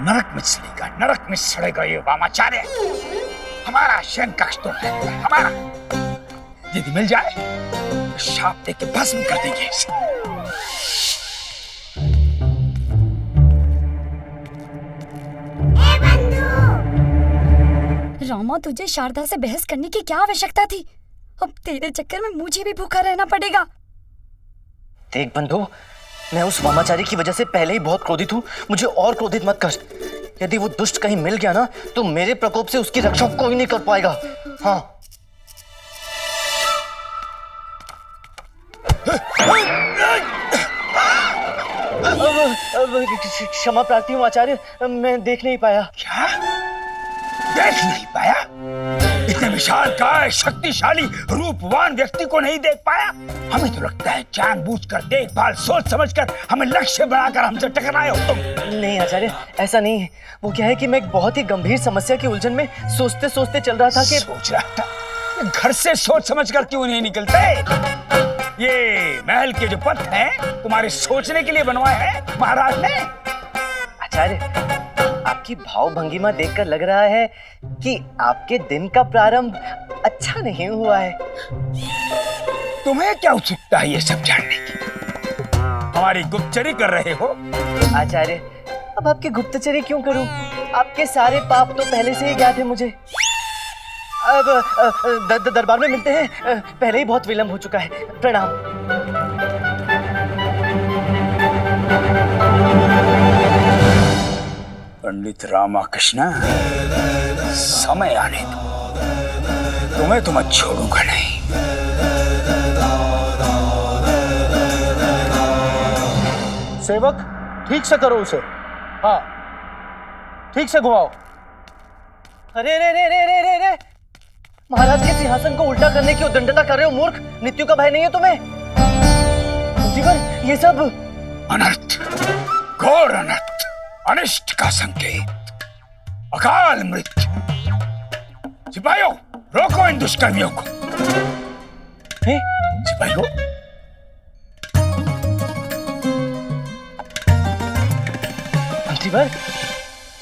नरक में सड़ेगा ये वामाचार्य। हमारा शयन कक्ष तो है हमारा, यदि मिल जाए तो शाप दे के भस्म कर देंगे इसे। रामा, तुझे शारदा से बहस करने की क्या आवश्यकता थी? अब तेरे चक्कर में मुझे भी भूखा रहना पड़ेगा। देख बंधु, मैं उस वामाचारी की वजह से पहले ही बहुत क्रोधित हूँ, मुझे और क्रोधित मत कर। यदि वो दुष्ट कहीं मिल गया ना तो मेरे प्रकोप से उसकी रक्षा कोई नहीं कर पाएगा। हाँ। क्षमा प्रार्थी हूँ आचार्य, मैं देख नहीं पाया। क्या देख नहीं पाया? इतने विशालकाय शक्तिशाली रूपवान व्यक्ति को नहीं देख पाया? हमें तो लगता है जानबूझकर देखभाल सोच समझकर हमें लक्ष्य बनाकर हमसे टकराए हो तुम। नहीं आचार्य, ऐसा नहीं है। वो क्या है कि मैं एक बहुत ही गंभीर समस्या की उलझन में सोचते सोचते चल रहा था कि सोच रहा था घर से सोच समझकर क्यों नहीं निकलते? ये महल के जो पथ हैं तुम्हारे सोचने के लिए बनवाए हैं महाराज ने। आचार्य, आपकी भाव भंगिमा देखकर लग रहा है कि आपके दिन का प्रारंभ अच्छा नहीं हुआ है। तुम्हें क्या उत्सुकता है ये सब जानने की? हमारी गुप्तचरी कर रहे हो? आचार्य, अब आपकी गुप्तचरी क्यों करूं? आपके सारे पाप तो पहले से ही ज्ञात है मुझे। अब दरबार में मिलते हैं, पहले ही बहुत विलंब हो चुका है। प्रणाम। पंडित रामाकृष्ण, समय आने दो, तुम्हें तो मैं छोड़ूंगा नहीं। सेवक, ठीक से करो उसे। हाँ, ठीक से घुमाओ। अरे रे रे रे रे रे रे, महाराज के सिंहासन को उल्टा करने की उद्दंडता कर रहे हो मूर्ख। मृत्यु का भय नहीं है तुम्हें? जीवन, ये सब अनर्थ, घोर अनर्थ, अनिष्ट का संकेत, अकाल मृत्यु। सिपाहियों, रोको इन दुष्कर्मियों को। सिपाहियों, मंत्रीवर,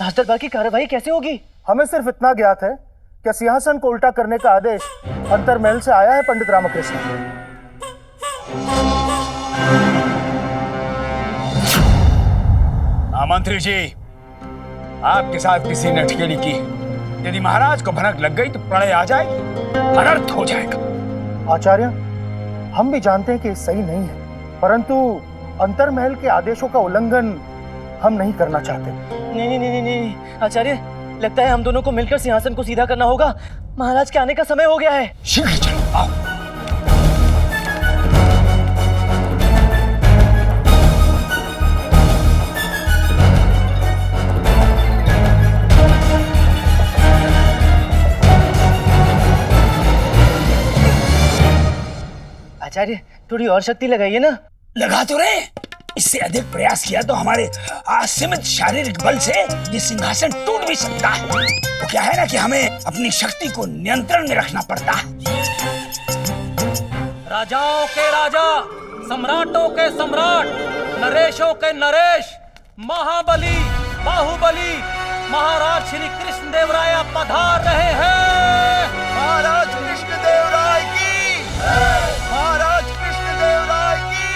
राजदरबार की कार्रवाई कैसे होगी? हमें सिर्फ इतना ज्ञात है कि सिंहासन को उल्टा करने का आदेश अंतरमहल से आया है पंडित रामकृष्ण। मंत्री जी, आपके साथ किसी ने अटकेली की, यदि महाराज को भनक लग गई तो प्रलय आ जाएगी, अनर्थ हो जाएगा। आचार्य, हम भी जानते हैं कि सही नहीं है, परंतु अंतरमहल के आदेशों का उल्लंघन हम नहीं करना चाहते। नहीं नहीं नहीं नहीं आचार्य, लगता है हम दोनों को मिलकर सिंहासन को सीधा करना होगा। महाराज के आने का समय हो गया है। शीघ्र चलो, आओ। आचार्य, थोड़ी और शक्ति लगाइए ना। लगा तो रहे, इससे अधिक प्रयास किया तो हमारे असीमित शारीरिक बल से ये सिंहासन टूट भी सकता है। वो क्या है ना कि हमें अपनी शक्ति को नियंत्रण में रखना पड़ता है। राजाओं के राजा, सम्राटों के सम्राट, नरेशों के नरेश, महाबली बाहुबली महाराज श्री कृष्ण देव राय पधार रहे हैं। महाराज कृष्ण देव राय की, महाराज कृष्ण देव राय की,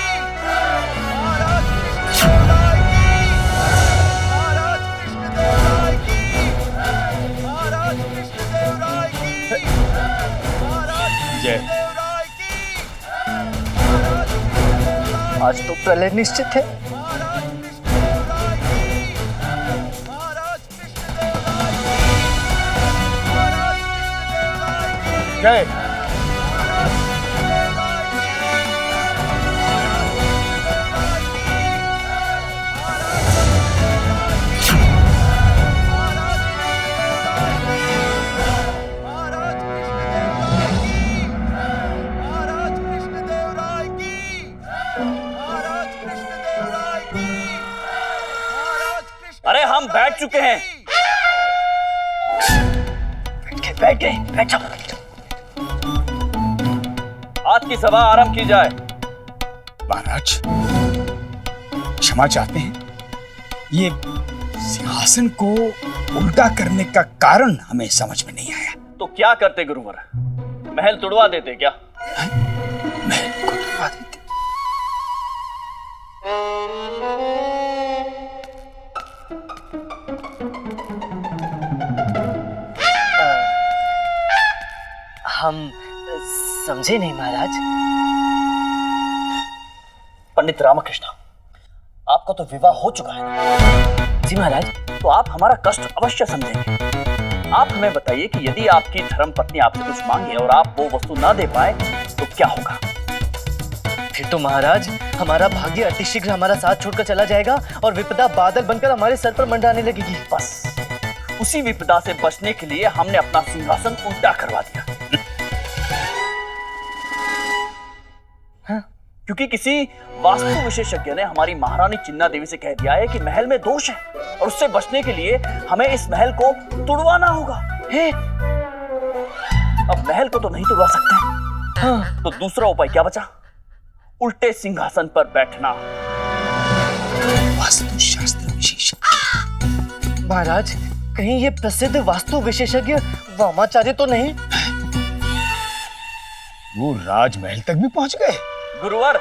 महाराज कृष्ण देव राय की, महाराज कृष्ण देव राय की, महाराज कृष्ण देव राय की, महाराज कृष्ण देव राय की, आज तो प्रलय निश्चित है। महाराज कृष्ण देव राय की, महाराज कृष्ण देव राय की, महाराज कृष्ण देव राय की। जय। अरे हम बैठ चुके हैं। बैठ गए, बैठ जाओ। आज की सभा आरंभ की जाए। महाराज, क्षमा चाहते हैं, ये सिंहासन सिंहासन को उल्टा करने का कारण हमें समझ में नहीं आया। तो क्या करते गुरुवर? महल तुड़वा देते क्या? महल को तुड़वा देते। हम समझे नहीं महाराज। पंडित रामकृष्ण, आपका तो विवाह हो चुका है ना? जी महाराज। तो आप हमारा कष्ट अवश्य समझेंगे। आप हमें बताइए कि यदि आपकी धर्मपत्नी आपसे कुछ मांगे और आप वो वस्तु ना दे पाए तो क्या होगा? फिर तो महाराज हमारा भाग्य अतिशीघ्र हमारा साथ छोड़कर चला जाएगा और विपदा बादल बनकर हमारे सर पर मंडराने लगेगी। बस उसी विपदा से बचने के लिए हमने अपना सिंहासन उल्टा करवा दिया। क्योंकि किसी वास्तु विशेषज्ञ ने हमारी महारानी चिन्ना देवी से कह दिया है कि महल में दोष है और उससे बचने के लिए हमें इस महल को तुड़वाना होगा। हे, अब महल को तो नहीं तुड़वा सकते। हाँ। तो दूसरा उपाय क्या बचा? उल्टे सिंहासन पर बैठना। वास्तुशास्त्र विशेषज्ञ। महाराज, कहीं ये प्रसिद्ध वास्तु विशेषज्ञ वामाचार्य तो नहीं? वो राजमहल तक भी पहुंच गए? गुरुवर,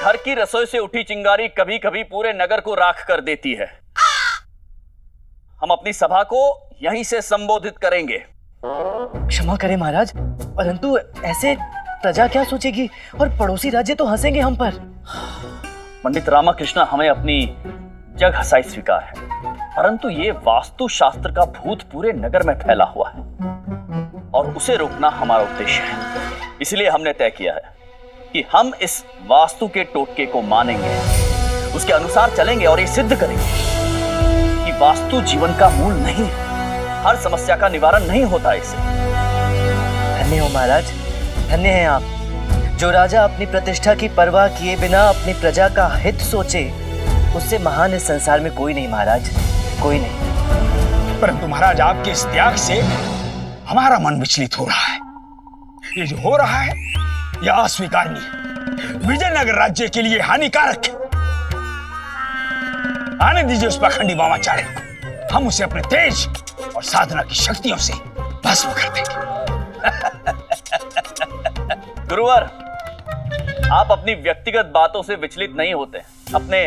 घर की रसोई से उठी चिंगारी कभी कभी पूरे नगर को राख कर देती है। हम अपनी सभा को यहीं से संबोधित करेंगे। क्षमा करें महाराज, परंतु ऐसे प्रजा क्या सोचेगी और पड़ोसी राज्य तो हंसेंगे हम पर। पंडित रामकृष्ण, हमें अपनी जग हसाई स्वीकार है, परंतु ये वास्तु शास्त्र का भूत पूरे नगर में फैला हुआ है और उसे रोकना हमारा उद्देश्य है। इसलिए हमने तय किया है कि हम इस वास्तु के टोटके को मानेंगे, उसके अनुसार चलेंगे और ये सिद्ध करेंगे कि वास्तु जीवन का मूल नहीं है, हर समस्या का निवारण नहीं होता इससे। धन्य हो महाराज, धन्य हैं आप। जो राजा अपनी प्रतिष्ठा की परवाह किए बिना अपनी प्रजा का हित सोचे, उससे महान इस संसार में कोई नहीं महाराज, कोई नहीं। परंतु महाराज, आपके इस त्याग से हमारा मन विचलित हो रहा है। ये जो हो रहा है यह अस्वीकारनीय है, विजयनगर राज्य के लिए हानिकारक है। आने दीजिए उस पाखंडी वामाचार्य को, हम उसे अपने तेज और साधना की शक्तियों से भस्म कर देंगे। गुरुवर, आप अपनी व्यक्तिगत बातों से विचलित नहीं होते, अपने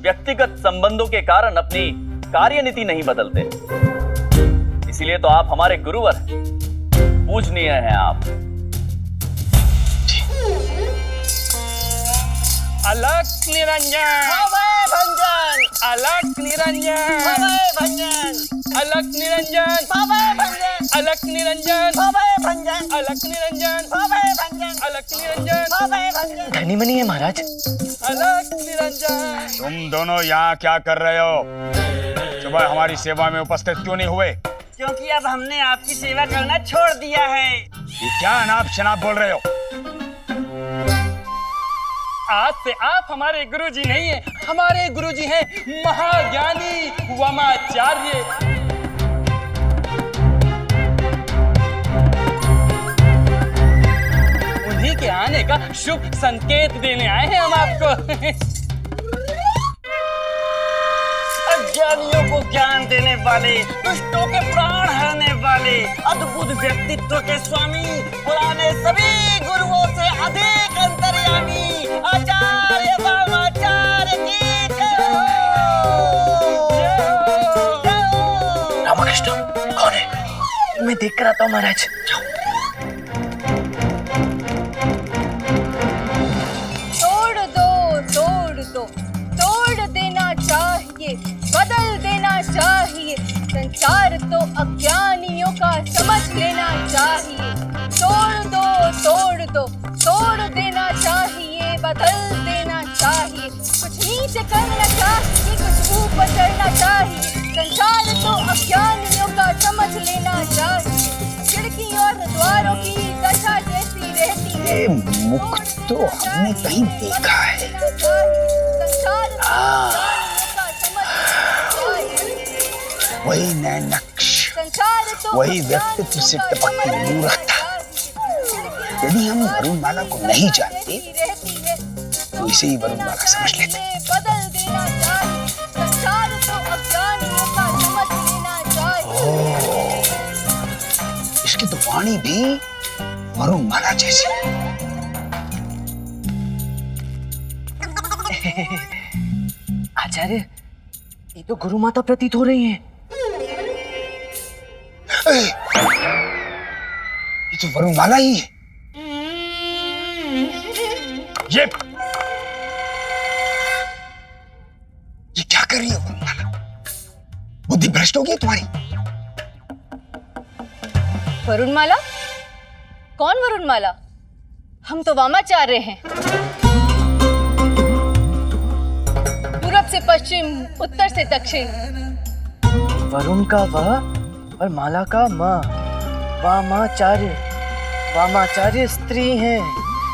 व्यक्तिगत संबंधों के कारण अपनी कार्यनीति नहीं बदलते, इसीलिए तो आप हमारे गुरुवर, पूजनीय हैं आप। अलख निरंजन, भंजन, अलख निरंजन, भंजन, अलख निरंजन, भंजन, अलख निरंजन, भंजन, अलख निरंजन, भंजन, अलख निरंजन, भंजन। धनी मनी है महाराज। अलख निरंजन। तुम दोनों यहाँ क्या कर रहे हो? सुबह हमारी सेवा में उपस्थित क्यों नहीं हुए? क्योंकि अब हमने आपकी सेवा करना छोड़ दिया है। ये क्या अनाप शनाप बोल रहे हो? आज से आप हमारे गुरुजी नहीं हैं, हमारे गुरुजी हैं महाज्ञानी वामाचार्य। उन्हीं के आने का शुभ संकेत देने आए हैं हम आपको। अज्ञानियों को ज्ञान देने वाले, दुष्टों के प्राण हरने वाले, अद्भुत व्यक्तित्व के स्वामी, पुराने सभी गुरुओं से अधिक अंतर्यामी आचार्य वामाचार्य की जय हो। जय हो। रामकृष्ण कौन है? मैं देख कर आता हूँ महाराज। तोड़ देना चाहिए, बदल देना चाहिए, संसार तो अज्ञानियों का समझ लेना चाहिए। तोड़ देना चाहिए, बदल देना चाहिए, कुछ नीचे करना चाहिए, कुछ ऊपर चढ़ना चाहिए, संसार तो अज्ञानियों का समझ लेना चाहिए। खिड़की और द्वारों की दशा जैसी रहती है, ये मुख तो हमने कहीं देखा है। वही नैनक्ष, वही व्यक्तित्व से टपकती मूर्खता। यदि हम वरुणमाला को नहीं जानते तो इसे ही वरुणमाला समझ लेते। बदल देना चाहिए, संसार तो अज्ञानियों का उसकी तो वाणी भी वरुण माला जैसी। आचार्य, ये तो गुरु माता प्रतीत हो रही हैं। ये तो वरुण माला ही है। ये क्या कर रही है वरुण माला? बुद्धि भ्रष्ट हो गई तुम्हारी। वरुणमाला? कौन वरुणमाला? हम तो वामाचार्य हैं। पूरब से पश्चिम, उत्तर से दक्षिण। वरुण का व और माला का म। वामाचार्य। वामाचार्य स्त्री हैं।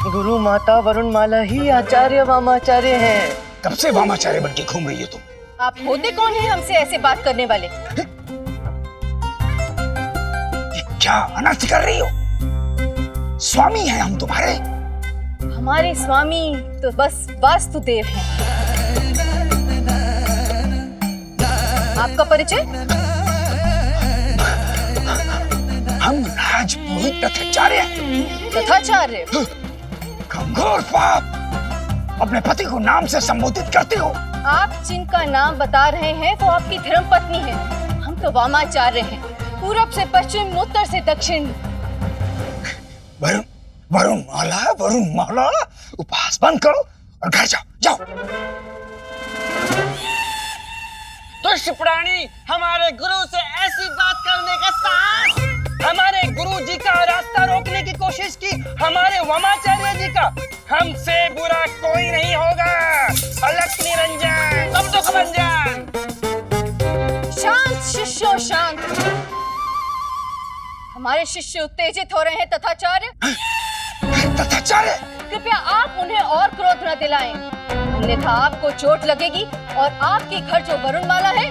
गुरु माता वरुण माला ही आचार्य वामाचार्य हैं। कब से वामाचार्य बन के घूम रही हो तुम? आप होते कौन हैं हमसे ऐसे बात करने वाले? ये क्या अनर्थ कर रही हो? स्वामी हैं हम तुम्हारे। हमारे स्वामी तो बस वास्तुदेव हैं। आपका परिचय? हम राजपुरोहित तथाचार्य हैं। तथाचार्य? घोर पाप! अपने पति को नाम से संबोधित करते हो। आप जिनका नाम बता रहे हैं वो आपकी धर्मपत्नी है। हम तो वामाचार्य हैं। पूरब से पश्चिम, उत्तर से दक्षिण। वरुण माला, उपहास बंद करो और घर जाओ, जाओ। दुष्ट प्राणी, हमारे गुरु से ऐसी बात करने का साहस! हमारे गुरु जी का रास्ता रोकने की कोशिश की हमारे वामाचार्य जी का। हमसे बुरा कोई नहीं होगा। अलख निरंजन, सब दुख भंजन। शांत शिष्यों, शांत। हमारे शिष्य उत्तेजित हो रहे हैं तथाचार्य। तथाचार्य, कृपया आप उन्हें और क्रोध न दिलाएं, अन्यथा आपको चोट लगेगी और आपके घर जो वरुणमाला है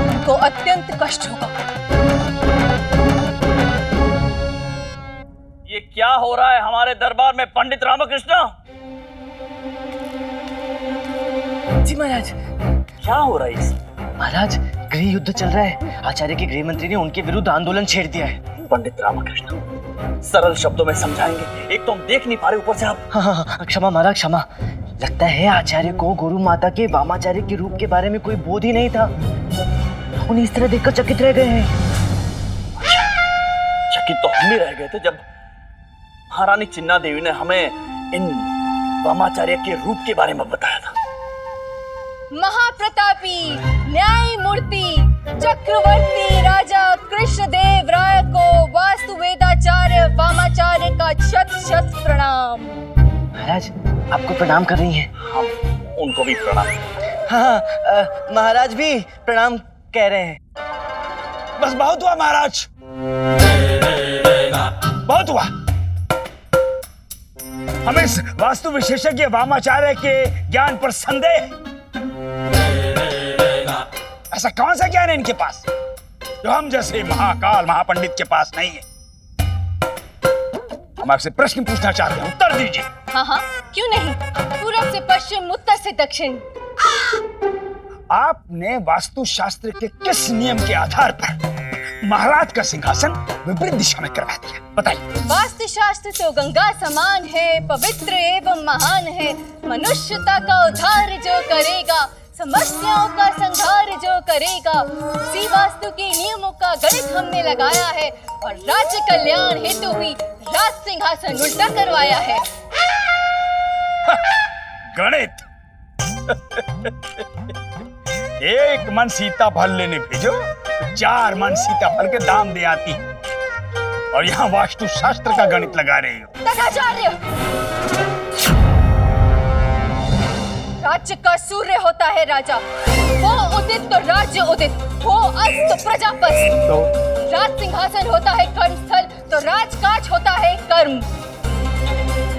उनको अत्यंत कष्ट होगा। ये क्या हो रहा है हमारे दरबार में पंडित रामकृष्ण? जी महाराज। क्या हो रहा है इस? महाराज, गृह युद्ध चल रहा है। आचार्य के गृह मंत्री ने उनके विरुद्ध आंदोलन छेड़ दिया है। पंडित रामकृष्ण, सरल शब्दों में समझाएंगे? एक तो हम देख नहीं पा रहे, ऊपर से आप। हाँ, क्षमा महाराज, क्षमा। लगता है आचार्य को गुरु माता के वामाचार्य के रूप के बारे में कोई बोध ही नहीं था। उन्हें इस तरह देखकर चकित रह गए हैं। चकित तो हम भी रह गए थे जब महारानी चिन्ना देवी ने हमें इन वामाचार्य के रूप के बारे में बताया था। महाप्रतापी, न्यायमूर्ति, चक्रवर्ती राजा कृष्णदेव राय को वास्तु वेदाचार्य वामाचार्य का शत शत प्रणाम। महाराज, आपको प्रणाम कर रही हैं। हम उनको भी प्रणाम। हाँ, महाराज भी प्रणाम कह रहे हैं। बस बहुत हुआ महाराज, बहुत हुआ। हमें इस वास्तु विशेषज्ञ वामाचार्य के ज्ञान पर संदेह। ऐसा कौन सा ज्ञान है इनके पास जो हम जैसे महाकाल महापंडित के पास नहीं है? हम आपसे प्रश्न पूछना चाहते हैं, उत्तर दीजिए। हाँ, क्यों नहीं। पूरब से पश्चिम, उत्तर से दक्षिण। आपने वास्तु शास्त्र के किस नियम के आधार पर महाराज का सिंहासन विपरीत दिशा में करवा दिया? बताइए। वास्तु शास्त्र तो गंगा समान है, पवित्र एवं महान है। मनुष्यता का उद्धार जो करेगा, समस्याओं का संहार जो करेगा, उसी वास्तु के नियमों का गणित हमने लगाया है और राज्य कल्याण हेतु भी राज सिंहासन उल्टा करवाया है। गणित? एक मन सीताफल लेने भेजो तो 4 मन सीताफल के दाम दे आती, और यहाँ वास्तु शास्त्र का गणित लगा रहे हो। तथाचार्य, राज्य का सूर्य होता है राजा। वो उदित तो राज्य उदित, वो अस्त तो प्रजापति। तो राज सिंहासन होता है कर्म स्थल, तो राजकाज होता है कर्म।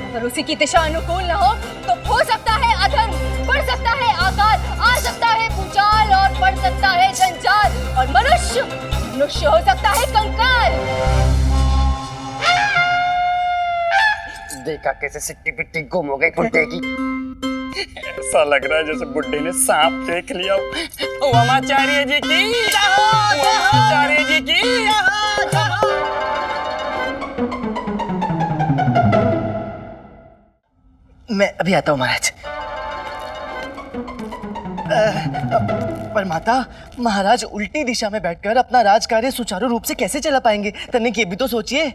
अगर उसी की दिशा अनुकूल न हो तो हो सकता है अधर्म, बढ़ सकता है आकाल, आ सकता है भूचाल और बढ़ सकता है जंजाल, और मनुष्य हो सकता है कंकाल। देखा कैसे सिट्टी पिट्टी गुम हो गई बुड्ढे की। ऐसा लग रहा है जैसे बुड्ढे ने सांप देख लिया। वामाचार्य जी की, वामाचार्य जी की। मैं अभी आता हूँ महाराज। पर माता, महाराज उल्टी दिशा में बैठकर अपना राजकार्य सुचारू रूप से कैसे चला पाएंगे? तनिक ये भी तो सोचिए।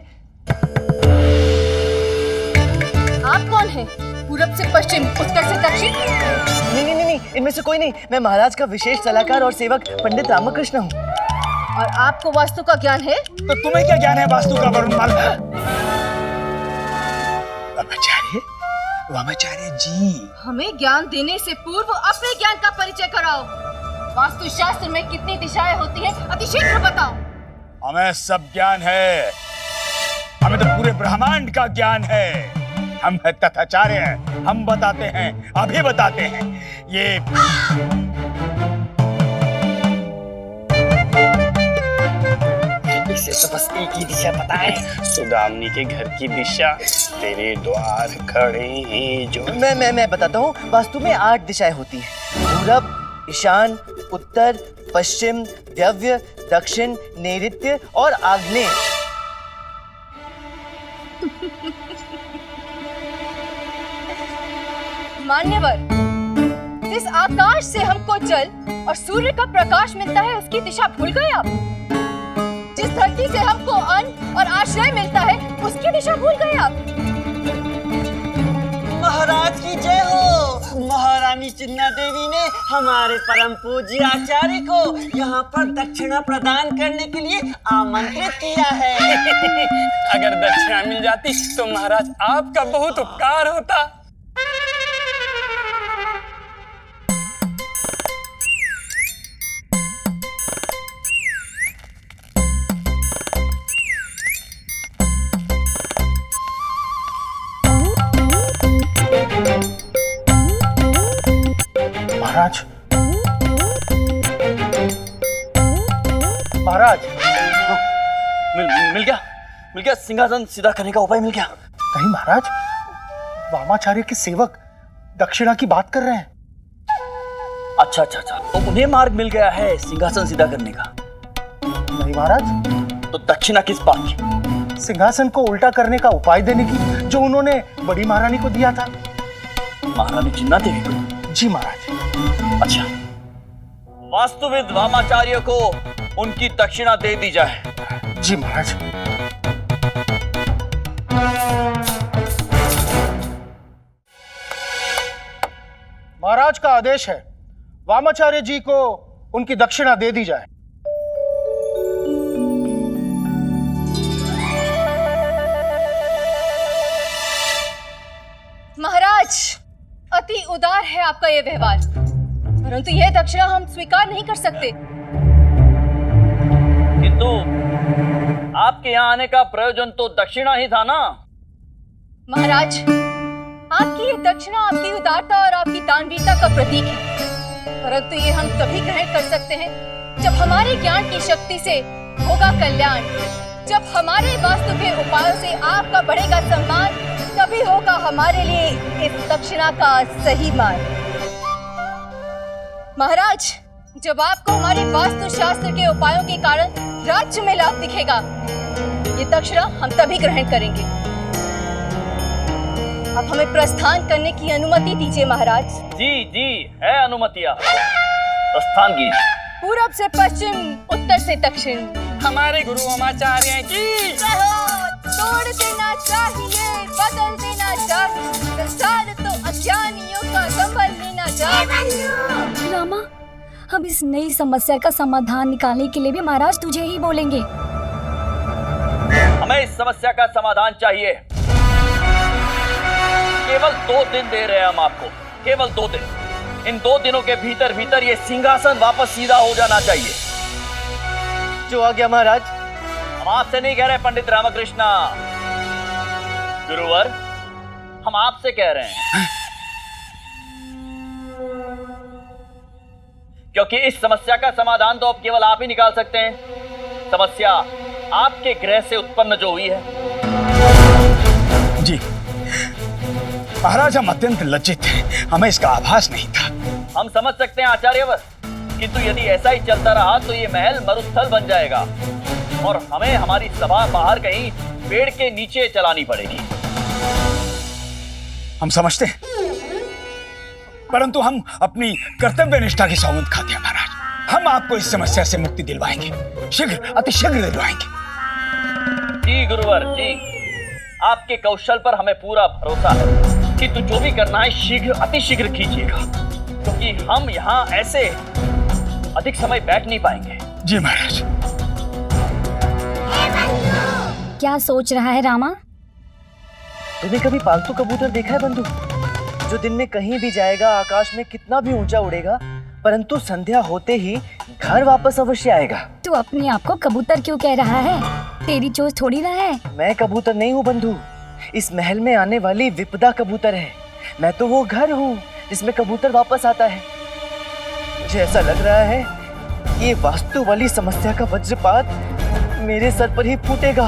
आप कौन हैं? पूरब से पश्चिम, उत्तर से दक्षिण? नहीं, इनमें से कोई नहीं। मैं महाराज का विशेष सलाहकार और सेवक पंडित रामकृष्ण हूँ। और आपको वास्तु का ज्ञान है? तो तुम्हें क्या ज्ञान है वास्तु का वरुणमाल? वामाचार्य जी, हमें ज्ञान देने से पूर्व अपने ज्ञान का परिचय कराओ। वास्तु शास्त्र में कितनी दिशाएं होती हैं, अतिशीघ्र बताओ। हमें सब ज्ञान है। हमें तो पूरे ब्रह्मांड का ज्ञान है। हम तथाचार्य हैं। हम बताते हैं, अभी बताते हैं। ये इसे तो बस एक ही दिशा पता है, सुदामनी के घर की दिशा। तेरे द्वार खड़े हैं जो। मैं बताता हूँ। वास्तु में 8 दिशाएं होती हैं। पूरब, ईशान, उत्तर, पश्चिम, द्रव्य, दक्षिण, नैऋत्य और आग्नेय। मान्यवर, जिस आकाश से हमको जल और सूर्य का प्रकाश मिलता है, उसकी दिशा भूल गए आप? जिस धरती से हमको अन्न और आश्रय मिलता है, उसकी दिशा भूल गए आप? महाराज की जय हो। महारानी चिन्ना देवी ने हमारे परम पूज्य आचार्य को यहाँ पर दक्षिणा प्रदान करने के लिए आमंत्रित किया है। अगर दक्षिणा मिल जाती तो महाराज आपका बहुत उपकार होता। महाराज, मिल गया। सिंहासन सीधा करने का उपाय मिल गया। नहीं महाराज, वामाचार्य के सेवक दक्षिणा की बात कर रहे हैं। अच्छा, तो उन्हें मार्ग मिल गया है सिंहासन सीधा करने का। नहीं महाराज। तो दक्षिणा किस बात की? सिंहासन को उल्टा करने का उपाय देने की, जो उन्होंने बड़ी महारानी को दिया था। महारानी चिन्ना देवी को? जी महाराज। अच्छा, वास्तुविद वामाचार्य को उनकी दक्षिणा दे दी जाए। जी महाराज। महाराज का आदेश है, वामाचार्य जी को उनकी दक्षिणा दे दी जाए। महाराज, अति उदार है आपका यह व्यवहार, परंतु यह दक्षिणा हम स्वीकार नहीं कर सकते। किंतु आपके यहाँ आने का प्रयोजन तो दक्षिणा ही था ना? महाराज, आपकी ये दक्षिणा आपकी उदारता और आपकी दानवीरता का प्रतीक है, परंतु ये हम तभी ग्रहण कर सकते हैं जब हमारे ज्ञान की शक्ति से होगा कल्याण, जब हमारे वास्तु के उपायों से आपका बढ़ेगा सम्मान, तभी होगा हमारे लिए इस दक्षिणा का सही मार्ग। महाराज, जब आपको हमारे वास्तु शास्त्र के उपायों के कारण राज्य में लाभ दिखेगा, ये दक्षिणा हम तभी ग्रहण करेंगे। अब हमें प्रस्थान करने की अनुमति दीजिए महाराज। जी, है अनुमतियां। प्रस्थान कीजिए। पूरब से पश्चिम, उत्तर से दक्षिण। हमारे गुरु वामाचार्य की तोड़ देना चाहिए, बदल देना चाहिए, संसार तो अज्ञानियों का संभल लेना चाहिए। रामा, हम इस नई समस्या का समाधान निकालने के लिए भी महाराज तुझे ही बोलेंगे। हमें इस समस्या का समाधान चाहिए। केवल 2 दिन दे रहे हैं हम आपको, केवल 2 दिन। इन 2 दिनों के भीतर ये सिंहासन वापस सीधा हो जाना चाहिए। जो आ गया महाराज। हम आपसे नहीं कह रहे पंडित रामकृष्ण गुरुवर, हम आपसे कह रहे हैं, क्योंकि इस समस्या का समाधान तो अब केवल आप ही निकाल सकते हैं। समस्या आपके ग्रह से उत्पन्न जो हुई है। जी महाराज, हम अत्यंत लज्जित हैं। हमें इसका आभास नहीं था। हम समझ सकते हैं आचार्यवर, किंतु यदि ऐसा ही चलता रहा तो ये महल मरुस्थल बन जाएगा और हमें हमारी सभा बाहर कहीं पेड़ के नीचे चलानी पड़ेगी। हम समझते हैं, परंतु हम अपनी कर्तव्य निष्ठा की सौगंध खाते हैं महाराज। हम आपको इस समस्या से मुक्ति दिलवाएंगे, शीघ्र, अति शीघ्र दिलवाएंगे। जी गुरुवर जी, आपके कौशल पर हमें पूरा भरोसा है कि तू जो भी करना है शीघ्र, अति शीघ्र कीजिएगा, क्योंकि हम यहाँ ऐसे अधिक समय बैठ नहीं पाएंगे। जी महाराज। क्या सोच रहा है रामा? तूने कभी पालतू कबूतर देखा है बंधु, जो दिन में कहीं भी जाएगा, आकाश में कितना भी ऊंचा उड़ेगा, परंतु संध्या होते ही घर वापस अवश्य आएगा? तू अपने आप को कबूतर क्यों कह रहा है? तेरी चोंच थोड़ी ना है। मैं कबूतर नहीं हूँ बंधु, इस महल में आने वाली विपदा कबूतर है। मैं तो वो घर हूँ जिसमें कबूतर वापस आता है। मुझे ऐसा लग रहा है कि ये वास्तु वाली समस्या का वज्रपात मेरे सर पर ही फूटेगा।